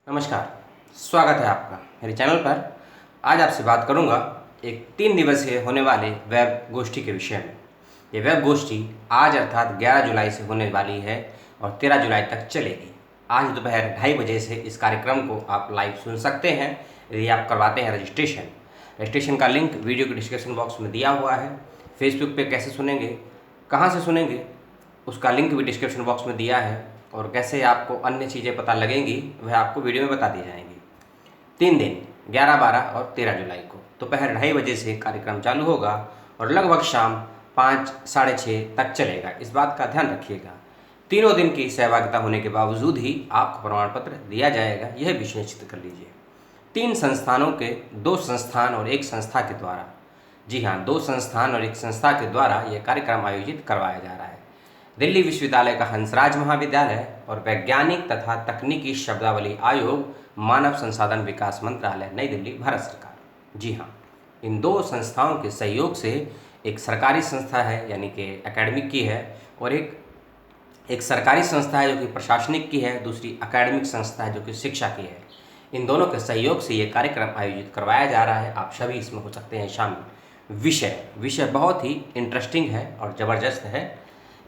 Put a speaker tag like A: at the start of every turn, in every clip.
A: नमस्कार, स्वागत है आपका मेरे चैनल पर। आज आपसे बात करूंगा एक 3 दिवसीय होने वाले वेब गोष्ठी के विषय में। ये वेब गोष्ठी आज अर्थात 11 जुलाई से होने वाली है और 13 जुलाई तक चलेगी। आज दोपहर 2:30 बजे से इस कार्यक्रम को आप लाइव सुन सकते हैं यदि आप करवाते हैं रजिस्ट्रेशन का लिंक वीडियो के डिस्क्रिप्शन बॉक्स में दिया हुआ है। फेसबुक पे कैसे सुनेंगे, कहाँ से सुनेंगे, उसका लिंक भी डिस्क्रिप्शन बॉक्स में दिया है और कैसे आपको अन्य चीज़ें पता लगेंगी वह आपको वीडियो में बता दी जाएंगी। 3 दिन 11, 12 और 13 जुलाई को दोपहर 2:30 बजे से कार्यक्रम चालू होगा और लगभग शाम 5, साढ़े 6 तक चलेगा। इस बात का ध्यान रखिएगा। तीनों दिन की सहभागिता होने के बावजूद ही आपको प्रमाण पत्र दिया जाएगा, यह भी सुनिश्चित कर लीजिए। 3 संस्थानों के 2 संस्थान और 1 संस्था के द्वारा, जी हाँ, 2 संस्थान और 1 संस्था के द्वारा यह कार्यक्रम आयोजित करवाया जा रहा है। दिल्ली विश्वविद्यालय का हंसराज महाविद्यालय और वैज्ञानिक तथा तकनीकी शब्दावली आयोग, मानव संसाधन विकास मंत्रालय, नई दिल्ली, भारत सरकार। जी हाँ, इन 2 संस्थाओं के सहयोग से एक सरकारी संस्था है यानी कि एकेडमिक की है और एक सरकारी संस्था है जो कि प्रशासनिक की है, दूसरी एकेडमिक संस्था है जो कि शिक्षा की है। इन दोनों के सहयोग से ये कार्यक्रम आयोजित करवाया जा रहा है। आप सभी इसमें हो सकते हैं शामिल। विषय बहुत ही इंटरेस्टिंग है और ज़बरदस्त है।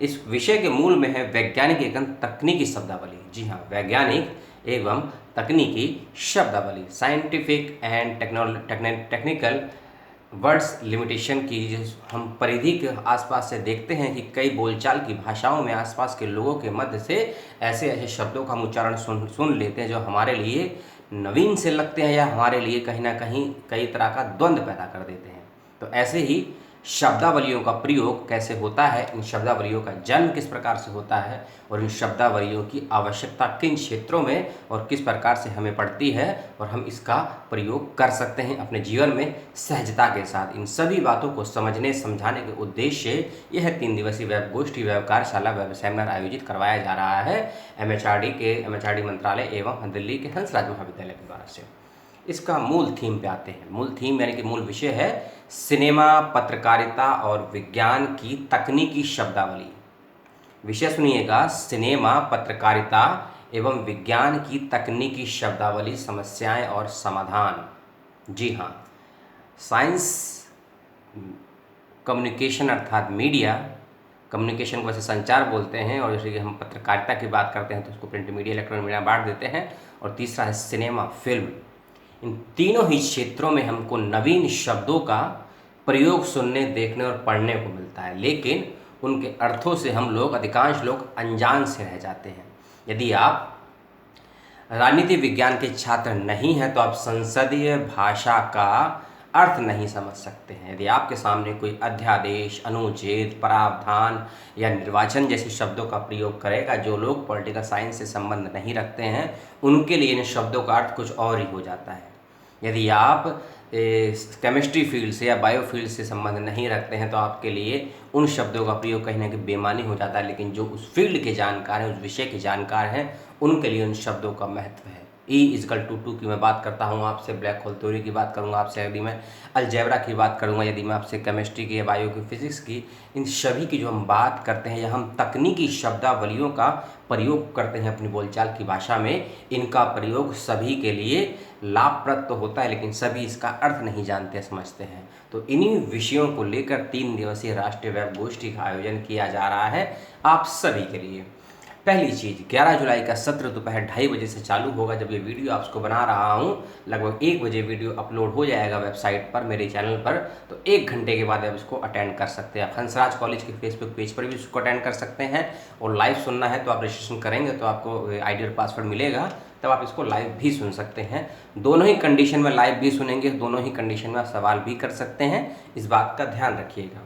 A: इस विषय के मूल में है वैज्ञानिक एवं तकनीकी शब्दावली। जी हाँ, वैज्ञानिक एवं तकनीकी शब्दावली, scientific and technical words limitation की जो हम परिधि के आसपास से देखते हैं कि कई बोलचाल की भाषाओं में आसपास के लोगों के मध्य से ऐसे शब्दों का हम उच्चारण सुन लेते हैं जो हमारे लिए नवीन से लगते हैं या हमारे लिए कहीं ना कहीं कई तरह का द्वंद्व पैदा कर देते हैं। तो ऐसे ही शब्दावलियों का प्रयोग कैसे होता है, इन शब्दावलियों का जन्म किस प्रकार से होता है और इन शब्दावलियों की आवश्यकता किन क्षेत्रों में और किस प्रकार से हमें पड़ती है और हम इसका प्रयोग कर सकते हैं अपने जीवन में सहजता के साथ, इन सभी बातों को समझने समझाने के उद्देश्य से यह 3 दिवसीय वेब गोष्ठी, वेब कार्यशाला, वेब सेमिनार आयोजित करवाया जा रहा है एमएचआरडी मंत्रालय एवं दिल्ली के हंसराज महाविद्यालय के द्वारा से। इसका मूल थीम पे आते हैं। मूल थीम यानी कि मूल विषय है सिनेमा, पत्रकारिता और विज्ञान की तकनीकी शब्दावली। विषय सुनिएगा, सिनेमा, पत्रकारिता एवं विज्ञान की तकनीकी शब्दावली, समस्याएं और समाधान। जी हाँ, साइंस कम्युनिकेशन अर्थात मीडिया, कम्युनिकेशन को वैसे संचार बोलते हैं और जैसे कि हम पत्रकारिता की बात करते हैं तो उसको प्रिंट मीडिया, इलेक्ट्रॉनिक मीडिया बांट देते हैं। और तीसरा है सिनेमा, फिल्म। इन तीनों ही क्षेत्रों में हमको नवीन शब्दों का प्रयोग सुनने, देखने और पढ़ने को मिलता है, लेकिन उनके अर्थों से अधिकांश लोग अनजान से रह जाते हैं। यदि आप राजनीति विज्ञान के छात्र नहीं हैं तो आप संसदीय भाषा का अर्थ नहीं समझ सकते हैं। यदि आपके सामने कोई अध्यादेश, अनुच्छेद, प्रावधान या निर्वाचन जैसे शब्दों का प्रयोग करेगा, जो लोग पॉलिटिकल साइंस से संबंध नहीं रखते हैं उनके लिए इन शब्दों का अर्थ कुछ और ही हो जाता है। यदि आप केमिस्ट्री फील्ड से या बायो फील्ड से संबंध नहीं रखते हैं तो आपके लिए उन शब्दों का प्रयोग कहीं ना कहीं बेमानी हो जाता है, लेकिन जो उस फील्ड के जानकार हैं, उस विषय के जानकार हैं, उनके लिए उन शब्दों का महत्व है। E=2 की मैं बात करता हूँ आपसे, ब्लैक होल थ्योरी की बात करूँगा आपसे, यदि मैं अलजेब्रा की बात करूँगा, यदि मैं आपसे केमिस्ट्री की या बायो की, फिजिक्स की, इन सभी की जो हम बात करते हैं या हम तकनीकी शब्दावलियों का प्रयोग करते हैं अपनी बोलचाल की भाषा में, इनका प्रयोग सभी के लिए लाभप्रद तो होता है लेकिन सभी इसका अर्थ नहीं जानते समझते हैं। तो इन्हीं विषयों को लेकर 3 दिवसीय राष्ट्रीय वेब गोष्ठी का आयोजन किया जा रहा है आप सभी के लिए। पहली चीज़, 11 जुलाई का सत्र दोपहर 2:30 बजे से चालू होगा। जब ये वीडियो आपको बना रहा हूँ लगभग 1 बजे वीडियो अपलोड हो जाएगा वेबसाइट पर, मेरे चैनल पर, तो 1 घंटे के बाद आप इसको अटेंड कर सकते हैं। आप हंसराज कॉलेज के फेसबुक पेज पर भी इसको अटेंड कर सकते हैं और लाइव सुनना है तो आप रजिस्ट्रेशन करेंगे तो आपको ID और पासवर्ड मिलेगा, तब आप इसको लाइव भी सुन सकते हैं। दोनों ही कंडीशन में लाइव भी सुनेंगे, दोनों ही कंडीशन में आप सवाल भी कर सकते हैं, इस बात का ध्यान रखिएगा।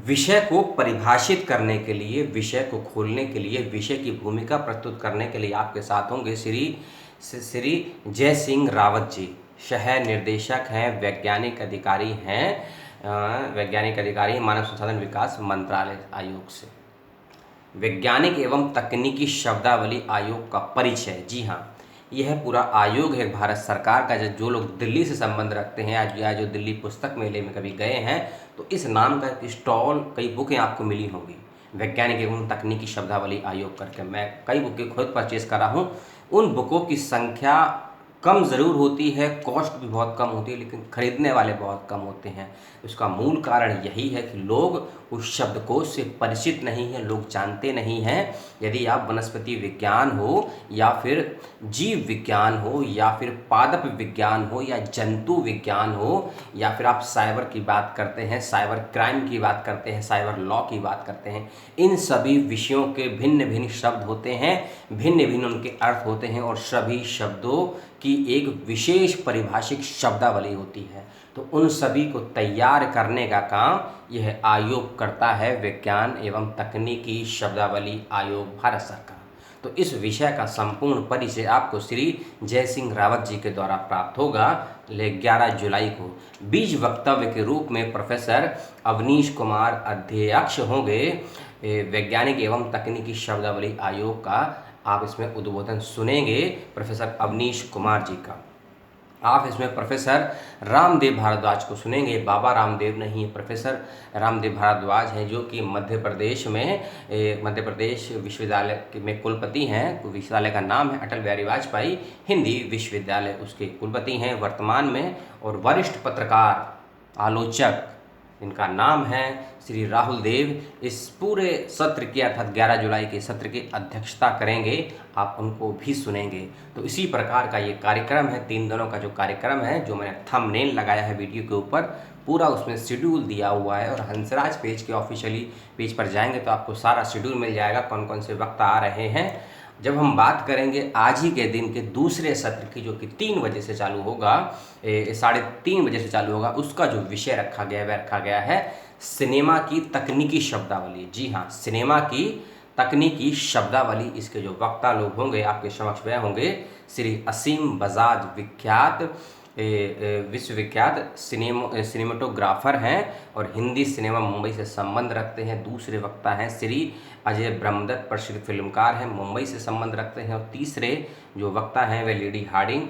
A: विषय को परिभाषित करने के लिए, विषय को खोलने के लिए, विषय की भूमिका प्रस्तुत करने के लिए आपके साथ होंगे श्री जय सिंह रावत जी। सह निर्देशक हैं, वैज्ञानिक अधिकारी मानव संसाधन विकास मंत्रालय आयोग से। वैज्ञानिक एवं तकनीकी शब्दावली आयोग का परिचय। जी हाँ, यह पूरा आयोग है भारत सरकार का। जो लोग दिल्ली से संबंध रखते हैं या जो दिल्ली पुस्तक मेले में कभी गए हैं तो इस नाम का एक स्टॉल, कई बुकें आपको मिली होंगी, वैज्ञानिक एवं तकनीकी शब्दावली आयोग करके। मैं कई बुकें खुद परचेज करा हूँ उन बुकों की संख्या कम ज़रूर होती है, कॉस्ट भी बहुत कम होती है, लेकिन खरीदने वाले बहुत कम होते हैं। उसका मूल कारण यही है कि लोग उस शब्दकोश से परिचित नहीं हैं, लोग जानते नहीं हैं। यदि आप वनस्पति विज्ञान हो या फिर जीव विज्ञान हो या फिर पादप विज्ञान हो या जंतु विज्ञान हो या फिर आप साइबर की बात करते हैं, साइबर क्राइम की बात करते हैं, साइबर लॉ की बात करते हैं, इन सभी विषयों के भिन्न भिन्न शब्द होते हैं, भिन्न भिन्न उनके अर्थ होते हैं और सभी शब्दों की एक विशेष परिभाषिक शब्दावली होती है। तो उन सभी को तैयार करने का काम यह आयोग करता है, विज्ञान एवं तकनीकी शब्दावली आयोग, भारत सरकार। तो इस विषय का संपूर्ण परिचय आपको श्री जय सिंह रावत जी के द्वारा प्राप्त होगा 11 जुलाई को। बीज वक्तव्य के रूप में प्रोफेसर अवनीश कुमार अध्यक्ष होंगे वैज्ञानिक एवं तकनीकी शब्दावली आयोग का। आप इसमें उद्बोधन सुनेंगे प्रोफेसर अवनीश कुमार जी का। आप इसमें प्रोफेसर रामदेव भारद्वाज को सुनेंगे। बाबा रामदेव नहीं, प्रोफेसर रामदेव भारद्वाज हैं, जो कि मध्य प्रदेश विश्वविद्यालय में कुलपति हैं। विश्वविद्यालय का नाम है अटल बिहारी वाजपेयी हिंदी विश्वविद्यालय, उसके कुलपति हैं वर्तमान में। और वरिष्ठ पत्रकार आलोचक, इनका नाम है श्री राहुल देव। इस पूरे सत्र की अर्थात 11 जुलाई के सत्र की अध्यक्षता करेंगे, आप उनको भी सुनेंगे। तो इसी प्रकार का ये कार्यक्रम है, 3 दिनों का जो कार्यक्रम है, जो मैंने थंबनेल लगाया है वीडियो के ऊपर, पूरा उसमें शेड्यूल दिया हुआ है। और हंसराज पेज के ऑफिशियली पेज पर जाएंगे तो आपको सारा शेड्यूल मिल जाएगा, कौन कौन से वक्ता आ रहे हैं। जब हम बात करेंगे आज ही के दिन के दूसरे सत्र की, जो कि 3 बजे से चालू होगा, 3:30 बजे से चालू होगा, उसका जो विषय रखा गया है वह रखा गया है सिनेमा की तकनीकी शब्दावली। जी हाँ, सिनेमा की तकनीकी शब्दावली। इसके जो वक्ता लोग होंगे आपके समक्ष वह होंगे श्री असीम बजाज, विश्वविख्यात सिनेमेटोग्राफर हैं और हिंदी सिनेमा मुंबई से संबंध रखते हैं। दूसरे वक्ता हैं श्री अजय ब्रह्मदत्त, प्रसिद्ध फिल्मकार हैं, मुंबई से संबंध रखते हैं। और तीसरे जो वक्ता हैं वे लेडी हार्डिंग,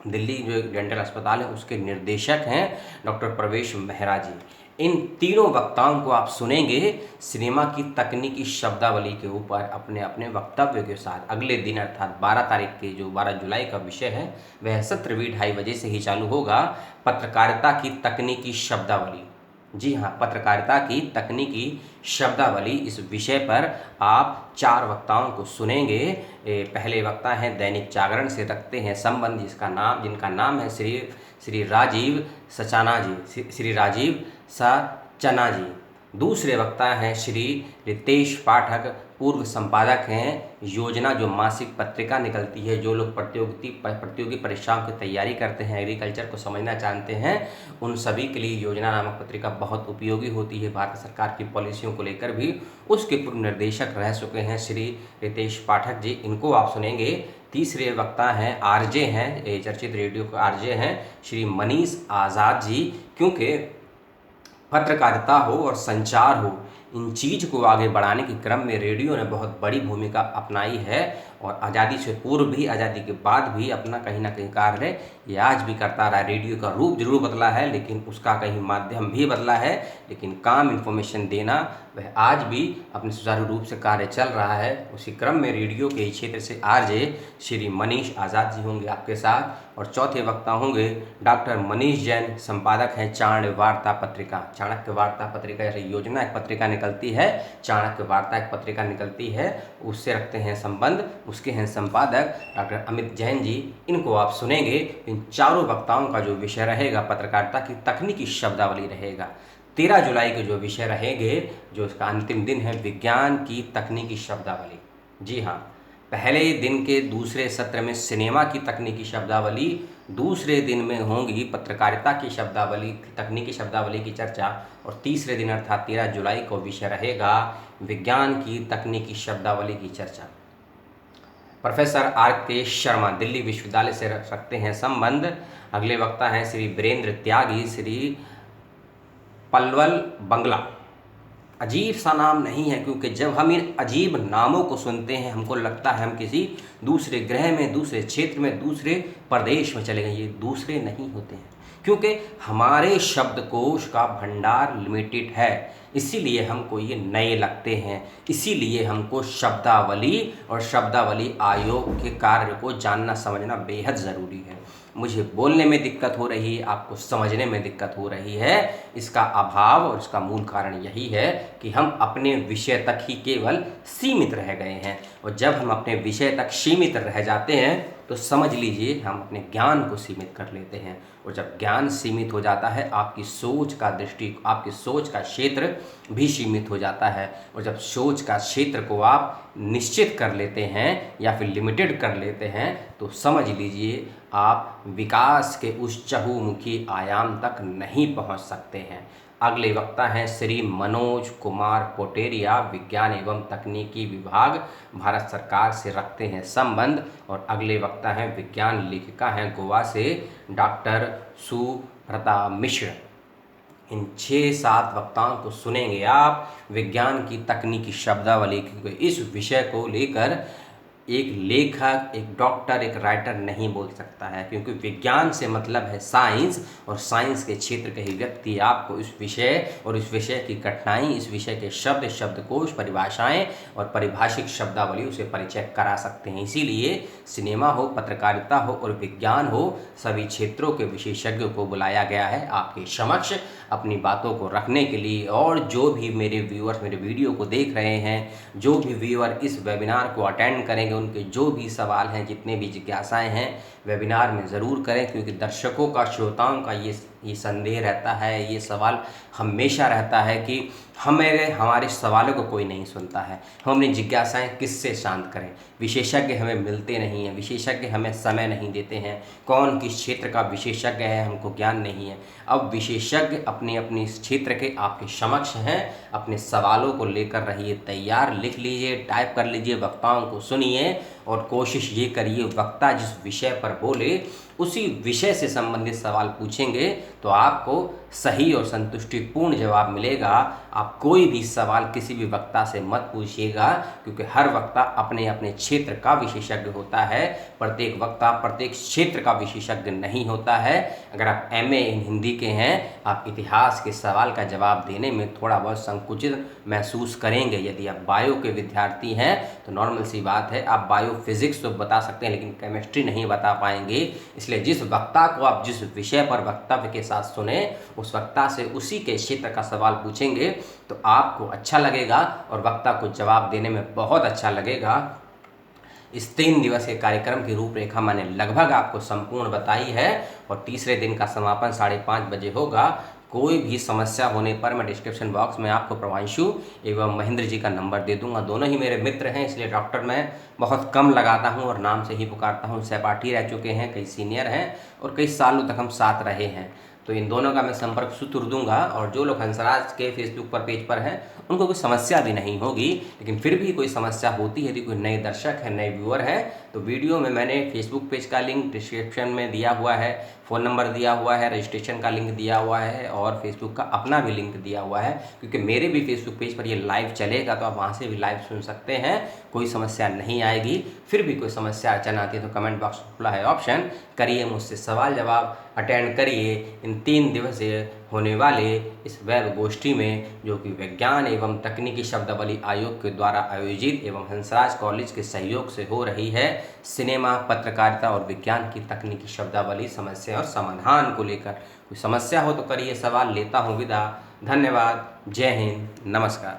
A: दिल्ली जो डेंटल अस्पताल है उसके निर्देशक हैं डॉक्टर प्रवेश मेहरा जी। इन तीनों वक्ताओं को आप सुनेंगे सिनेमा की तकनीकी शब्दावली के ऊपर अपने अपने वक्तव्य के साथ। अगले दिन अर्थात 12 तारीख के जो 12 जुलाई का विषय है वह सत्र भी 2:30 बजे से ही चालू होगा, पत्रकारिता की तकनीकी शब्दावली। जी हाँ, पत्रकारिता की तकनीकी शब्दावली। इस विषय पर आप 4 वक्ताओं को सुनेंगे। पहले वक्ता हैं दैनिक जागरण से रखते हैं संबंध, जिनका नाम है श्री राजीव सचना जी। दूसरे वक्ता हैं श्री रितेश पाठक, पूर्व संपादक हैं योजना, जो मासिक पत्रिका निकलती है। जो लोग प्रतियोगी परीक्षाओं की तैयारी करते हैं, एग्रीकल्चर को समझना चाहते हैं, उन सभी के लिए योजना नामक पत्रिका बहुत उपयोगी होती है। भारत सरकार की पॉलिसियों को लेकर भी उसके पूर्व निर्देशक रह चुके हैं श्री रितेश पाठक जी, इनको आप सुनेंगे। तीसरे वक्ता हैं आरजे हैं, चर्चित रेडियो के आरजे हैं श्री मनीष आज़ाद जी। क्योंकि पत्रकारिता हो और संचार हो, इन चीज़ को आगे बढ़ाने के क्रम में रेडियो ने बहुत बड़ी भूमिका अपनाई है और आज़ादी से पूर्व भी, आज़ादी के बाद भी अपना कहीं ना कहीं कार्य ये आज भी करता रहा। रेडियो का रूप जरूर बदला है, लेकिन उसका कहीं माध्यम भी बदला है, लेकिन काम इन्फॉर्मेशन देना वह आज भी अपने सुचारू रूप से कार्य चल रहा है। उसी क्रम में रेडियो के क्षेत्र से आरजे श्री मनीष आज़ाद जी होंगे आपके साथ। और चौथे वक्ता होंगे डॉक्टर मनीष जैन, संपादक हैं चाणक्य वार्ता पत्रिका। चाणक्य वार्ता पत्रिका जैसे योजना एक पत्रिका निकलती है, चाणक्य वार्ता एक पत्रिका निकलती है, उससे रखते हैं संबंध। उसके हैं संपादक डॉक्टर अमित जैन जी, इनको आप सुनेंगे। इन चारों वक्ताओं का जो विषय रहेगा पत्रकारिता की तकनीकी शब्दावली रहेगा। 13 जुलाई के जो विषय रहेंगे, जो इसका अंतिम दिन है, विज्ञान की तकनीकी शब्दावली। जी हाँ, पहले दिन के दूसरे सत्र में सिनेमा की तकनीकी शब्दावली, दूसरे दिन में होंगी पत्रकारिता की शब्दावली, तकनीकी शब्दावली की चर्चा। और तीसरे दिन अर्थात 13 जुलाई को विषय रहेगा विज्ञान की तकनीकी शब्दावली की चर्चा। प्रोफेसर RK शर्मा, दिल्ली विश्वविद्यालय से रखते हैं संबंध। अगले वक्ता हैं श्री वीरेंद्र त्यागी, श्री पल्वल बंगला, अजीब सा नाम नहीं है, क्योंकि जब हम इन अजीब नामों को सुनते हैं हमको लगता है हम किसी दूसरे ग्रह में, दूसरे क्षेत्र में, दूसरे प्रदेश में चले गए। ये दूसरे नहीं होते हैं, क्योंकि हमारे शब्दकोश का भंडार लिमिटेड है, इसीलिए हमको ये नए लगते हैं। इसीलिए हमको शब्दावली और शब्दावली आयोग के कार्य को जानना समझना बेहद ज़रूरी है। मुझे बोलने में दिक्कत हो रही है, आपको समझने में दिक्कत हो रही है, इसका अभाव और इसका मूल कारण यही है कि हम अपने विषय तक ही केवल सीमित रह गए हैं। और जब हम अपने विषय तक सीमित रह जाते हैं तो समझ लीजिए हम अपने ज्ञान को सीमित कर लेते हैं। और जब ज्ञान सीमित हो जाता है आपकी सोच का आपकी सोच का क्षेत्र भी सीमित हो जाता है। और जब सोच का क्षेत्र को आप निश्चित कर लेते हैं या फिर लिमिटेड कर लेते हैं तो समझ लीजिए आप विकास के उस चहुमुखी आयाम तक नहीं पहुंच सकते हैं। अगले वक्ता हैं श्री मनोज कुमार पोटेरिया, विज्ञान एवं तकनीकी विभाग, भारत सरकार से रखते हैं संबंध। और अगले वक्ता हैं विज्ञान लेखिका हैं गोवा से डॉक्टर सुब्रता मिश्र। इन 6-7 वक्ताओं को सुनेंगे आप विज्ञान की तकनीकी शब्दावली, क्योंकि इस विषय को लेकर एक लेखक, एक डॉक्टर, एक राइटर नहीं बोल सकता है, क्योंकि विज्ञान से मतलब है साइंस, और साइंस के क्षेत्र के ही व्यक्ति आपको इस विषय और इस विषय की कठिनाई, इस विषय के शब्द, शब्दकोश, परिभाषाएं और परिभाषिक शब्दावलियों से परिचय करा सकते हैं। इसीलिए सिनेमा हो, पत्रकारिता हो और विज्ञान हो, सभी क्षेत्रों के विशेषज्ञों को बुलाया गया है आपके समक्ष अपनी बातों को रखने के लिए। और जो भी मेरे व्यूअर्स मेरे वीडियो को देख रहे हैं, जो भी व्यूअर इस वेबिनार को अटेंड करेंगे, उनके जो भी सवाल हैं, जितने भी जिज्ञासाएं हैं, वेबिनार में ज़रूर करें, क्योंकि दर्शकों का, श्रोताओं का ये संदेह रहता है, ये सवाल हमेशा रहता है कि हमारे सवालों को कोई नहीं सुनता है, हम अपनी जिज्ञासाएं किससे शांत करें। विशेषज्ञ हमें मिलते नहीं हैं, विशेषज्ञ हमें समय नहीं देते हैं, कौन किस क्षेत्र का विशेषज्ञ है हमको ज्ञान नहीं है। अब विशेषज्ञ अपने अपने क्षेत्र के आपके समक्ष हैं, अपने सवालों को लेकर रहिए तैयार, लिख लीजिए, टाइप कर लीजिए, वक्ताओं को सुनिए और कोशिश ये करिए वक्ता जिस विषय पर बोले उसी विषय से संबंधित सवाल पूछेंगे तो आपको सही और संतुष्टिपूर्ण जवाब मिलेगा। आप कोई भी सवाल किसी भी वक्ता से मत पूछिएगा, क्योंकि हर वक्ता अपने अपने क्षेत्र का विशेषज्ञ होता है। प्रत्येक वक्ता प्रत्येक क्षेत्र का विशेषज्ञ नहीं होता है। अगर आप MA इन हिंदी के हैं, आप इतिहास के सवाल का जवाब देने में थोड़ा बहुत संकुचित महसूस करेंगे। यदि आप बायो के विद्यार्थी हैं तो नॉर्मल सी बात है, आप बायो फिजिक्स तो बता सकते हैं लेकिन केमिस्ट्री नहीं बता पाएंगे। इसलिए जिस वक्ता को आप जिस विषय पर वक्तव्य के साथ सुने, उस वक्ता से उसी के क्षेत्र का सवाल पूछेंगे तो आपको अच्छा लगेगा और वक्ता को जवाब देने में बहुत अच्छा लगेगा। इस 3 दिवसीय कार्यक्रम की रूपरेखा मैंने लगभग आपको संपूर्ण बताई है और तीसरे दिन का समापन 5:30 बजे होगा। कोई भी समस्या होने पर मैं डिस्क्रिप्शन बॉक्स में आपको प्रभांशु एवं महेंद्र जी का नंबर दे दूंगा। दोनों ही मेरे मित्र हैं, इसलिए डॉक्टर मैं बहुत कम लगाता हूं और नाम से ही पुकारता हूं। सहपाठी रह चुके हैं, कई सीनियर हैं और कई सालों तक हम साथ रहे हैं, तो इन दोनों का मैं संपर्क सूत्र दूंगा। और जो लोग हंसराज के फेसबुक पर पेज पर हैं उनको कोई समस्या भी नहीं होगी, लेकिन फिर भी कोई समस्या होती है, यदि कोई नए दर्शक है, नए व्यूअर हैं, तो वीडियो में मैंने फेसबुक पेज का लिंक डिस्क्रिप्शन में दिया हुआ है, फ़ोन नंबर दिया हुआ है, रजिस्ट्रेशन का लिंक दिया हुआ है और फेसबुक का अपना भी लिंक दिया हुआ है, क्योंकि मेरे भी फेसबुक पेज पर ये लाइव चलेगा तो आप वहाँ से भी लाइव सुन सकते हैं, कोई समस्या नहीं आएगी। फिर भी कोई समस्या अचानक आती है तो कमेंट बॉक्स खुला है ऑप्शन, करिए मुझसे सवाल जवाब, अटेंड करिए इन 3 दिवसीय होने वाले इस वेब गोष्ठी में, जो कि विज्ञान एवं तकनीकी शब्दावली आयोग के द्वारा आयोजित एवं हंसराज कॉलेज के सहयोग से हो रही है। सिनेमा, पत्रकारिता और विज्ञान की तकनीकी शब्दावली समस्या और समाधान को लेकर कोई समस्या हो तो करिए सवाल। लेता हूँ विदा। धन्यवाद। जय हिंद। नमस्कार।